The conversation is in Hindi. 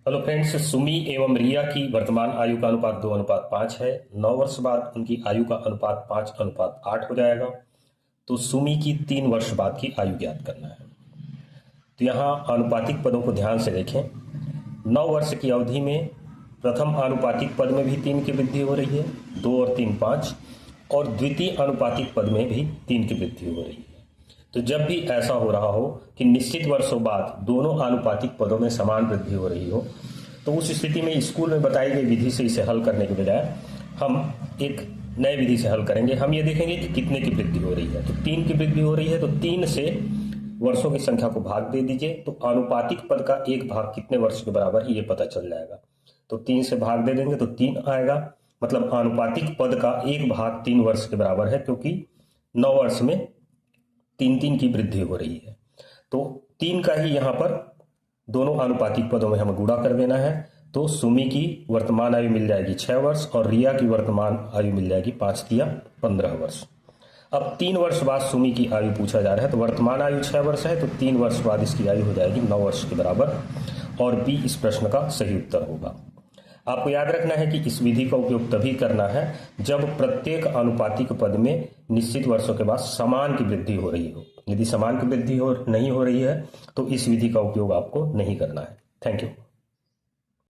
हेलो फ्रेंड्स, सुमी एवं रिया की वर्तमान आयु का अनुपात 2:5 है। 9 वर्ष बाद उनकी आयु का अनुपात 5:8 हो जाएगा। तो सुमी की 3 वर्ष बाद की आयु ज्ञात करना है। तो यहाँ आनुपातिक पदों को ध्यान से देखें। 9 वर्ष की अवधि में प्रथम आनुपातिक पद में भी 3 की वृद्धि हो रही है, 2 और 3 5, और द्वितीय आनुपातिक पद में भी 3 की वृद्धि हो रही है। तो जब भी ऐसा हो रहा हो कि निश्चित वर्षों बाद दोनों आनुपातिक पदों में समान वृद्धि हो रही हो, तो उस स्थिति में स्कूल में बताई गई विधि से इसे हल करने के बजाय हम एक नए विधि से हल करेंगे। हम ये देखेंगे कि कितने की वृद्धि हो रही है। तो 3 की वृद्धि हो रही है, तो 3 से वर्षों की संख्या को भाग दे दीजिए। तो आनुपातिक पद का एक भाग कितने वर्ष के बराबर है ये पता चल जाएगा। तो 3 से भाग दे देंगे तो 3 आएगा। मतलब आनुपातिक पद का एक भाग 3 वर्ष के बराबर है, क्योंकि 9 वर्ष में 3 की वृद्धि हो रही है। तो 3 का ही यहाँ पर दोनों आनुपातिक पदों में हमें गुणा कर देना है। तो सुमी की वर्तमान आयु मिल जाएगी 6 वर्ष और रिया की वर्तमान आयु मिल जाएगी 5 या 15 वर्ष। अब 3 वर्ष बाद सुमी की आयु पूछा जा रहा है, तो वर्तमान आयु 6 वर्ष है, तो 3 वर्ष बाद इसकी आयु हो जाएगी 9 वर्ष के बराबर, और बी इस प्रश्न का सही उत्तर होगा। आपको याद रखना है कि इस विधि का उपयोग तभी करना है जब प्रत्येक आनुपातिक पद में निश्चित वर्षों के बाद समान की वृद्धि हो रही हो। यदि समान की वृद्धि नहीं हो रही है तो इस विधि का उपयोग आपको नहीं करना है। Thank you.